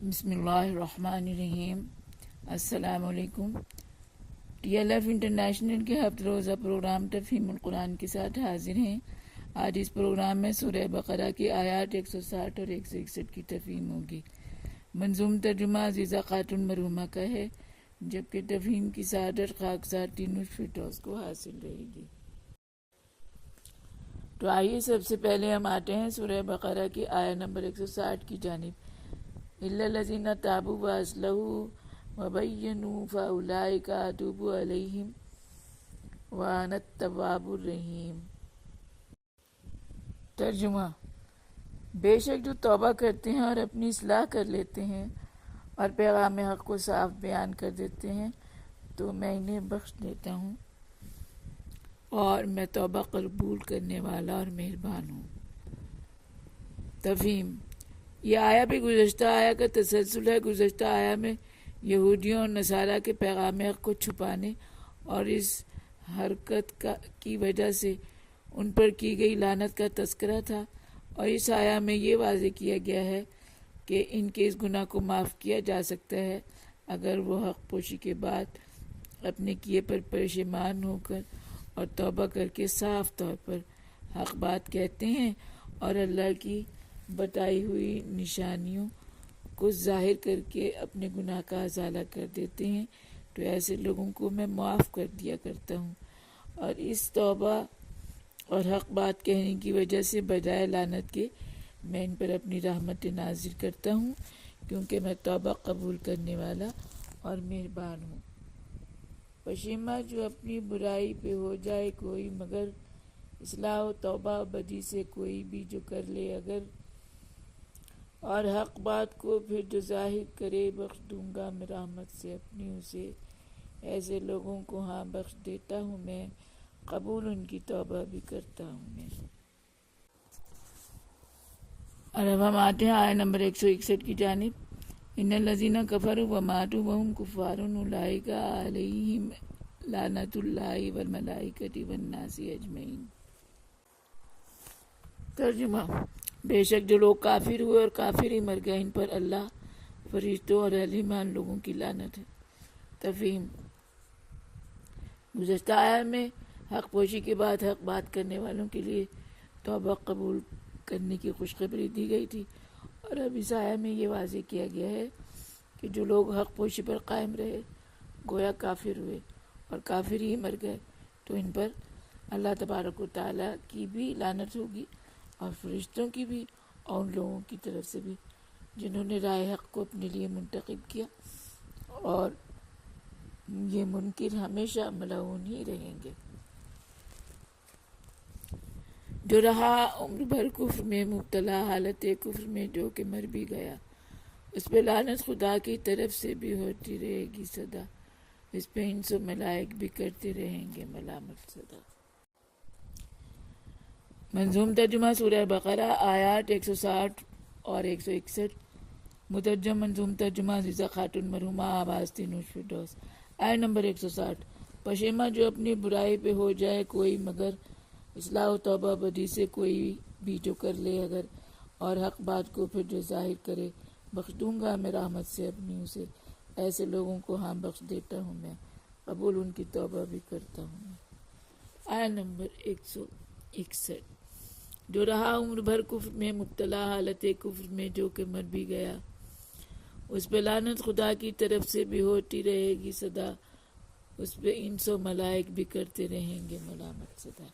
بسم اللہ الرحمن الرحیم۔ السلام علیکم۔ TLF انٹرنیشنل کے ہفتہ روزہ پروگرام تفہیم القرآن کے ساتھ حاضر ہیں۔ آج اس پروگرام میں سورہ بقرہ کی آیات 160 اور 161 کی تفہیم ہوگی۔ منظوم ترجمہ عزیزہ خاتون مرحومہ کا ہے، جبکہ تفہیم کی سعادت خاکسار نوش فردوس کو حاصل رہے گی۔ تو آئیے سب سے پہلے ہم آتے ہیں سورہ بقرہ کی آیت نمبر 160 کی جانب۔ إِلَّا الَّذِينَ تَابُوا وَأَصْلَحُوا وَبَيَّنُوا فَأُولَئِكَ أَتُوبُ عَلَيْهِمْ وَأَنَا التَّوَّابُ الرَّحِيمُ۔ ترجمہ: بے شک جو توبہ کرتے ہیں اور اپنی اصلاح کر لیتے ہیں اور پیغام حق کو صاف بیان کر دیتے ہیں تو میں انہیں بخش دیتا ہوں، اور میں توبہ قبول کرنے والا اور مہربان ہوں۔ تفہیم: یہ آیا بھی گزشتہ آیا کا تسلسل ہے۔ گزشتہ آیا میں یہودیوں اور نصارہ کے پیغام حق کو چھپانے اور اس حرکت کی وجہ سے ان پر کی گئی لعنت کا تذکرہ تھا، اور اس آیا میں یہ واضح کیا گیا ہے کہ ان کے اس گناہ کو معاف کیا جا سکتا ہے اگر وہ حق پوشی کے بعد اپنے کیے پر پشیمان ہو کر اور توبہ کر کے صاف طور پر حق بات کہتے ہیں اور اللہ کی بتائی ہوئی نشانیوں کو ظاہر کر کے اپنے گناہ کا ازالہ کر دیتے ہیں، تو ایسے لوگوں کو میں معاف کر دیا کرتا ہوں، اور اس توبہ اور حق بات کہنے کی وجہ سے بجائے لعنت کے میں ان پر اپنی رحمت نازل کرتا ہوں، کیونکہ میں توبہ قبول کرنے والا اور مہربان ہوں۔ پشیماں جو اپنی برائی پہ ہو جائے کوئی، مگر اصلاح و توبہ بدی سے کوئی بھی جو کر لے اگر، اور حق بات کو پھر جو ظاہر کرے، بخش دوں گا میں رحمت سے اپنی اسے۔ ایسے لوگوں کو ہاں بخش دیتا ہوں میں، قبول ان کی توبہ بھی کرتا ہوں میں۔ اور اب ہم آتے ہیں آیت نمبر 161 کی جانب۔ ان الذین کفروا وماتوا وهم کفار اولئک علیہم لعنت اللہ والملائکۃ والناس اجمعین۔ ترجمہ: بے شک جو لوگ کافر ہوئے اور کافر ہی مر گئے، ان پر اللہ، فرشتوں اور اہل ایمان لوگوں کی لعنت ہے۔ تفہیم: گزشتہ آیت میں حق پوشی کے بعد حق بات کرنے والوں کے لیے توبہ قبول کرنے کی خوشخبری دی گئی تھی، اور اب اس آیت میں یہ واضح کیا گیا ہے کہ جو لوگ حق پوشی پر قائم رہے، گویا کافر ہوئے اور کافر ہی مر گئے، تو ان پر اللہ تبارک و تعالیٰ کی بھی لعنت ہوگی، اور فرشتوں کی بھی، اور ان لوگوں کی طرف سے بھی جنہوں نے رائے حق کو اپنے لیے منتخب کیا، اور یہ منکر ہمیشہ ملعون ہی رہیں گے۔ جو رہا عمر بھر کفر میں مبتلا، حالت کفر میں جو کہ مر بھی گیا، اس پہ لعنت خدا کی طرف سے بھی ہوتی رہے گی سدا، اس پہ انس و ملائک بھی کرتے رہیں گے ملامت سدا۔ منظوم ترجمہ سورہ بقرہ آیات 160 اور 161۔ مترجم منظوم ترجمہ عزیزہ خاتون مرحومہ آواز نوش فردوس۔ آیت نمبر 160۔ پشیماں جو اپنی برائی پہ ہو جائے کوئی، مگر اصلاح و توبہ بدی سے کوئی بھی جو کر لے اگر، اور حق بات کو پھر جو ظاہر کرے، بخش دوں گا میں رحمت سے اپنی اسے۔ ایسے لوگوں کو ہاں بخش دیتا ہوں میں، قبول ان کی توبہ بھی کرتا ہوں میں۔ آیت نمبر 161۔ جو رہا عمر بھر کفر میں مبتلا، حالت کفر میں جو کہ مر بھی گیا، اس پہ لعنت خدا کی طرف سے بھی ہوتی رہے گی سدا، اس پہ انس و ملائک بھی کرتے رہیں گے ملامت سدا۔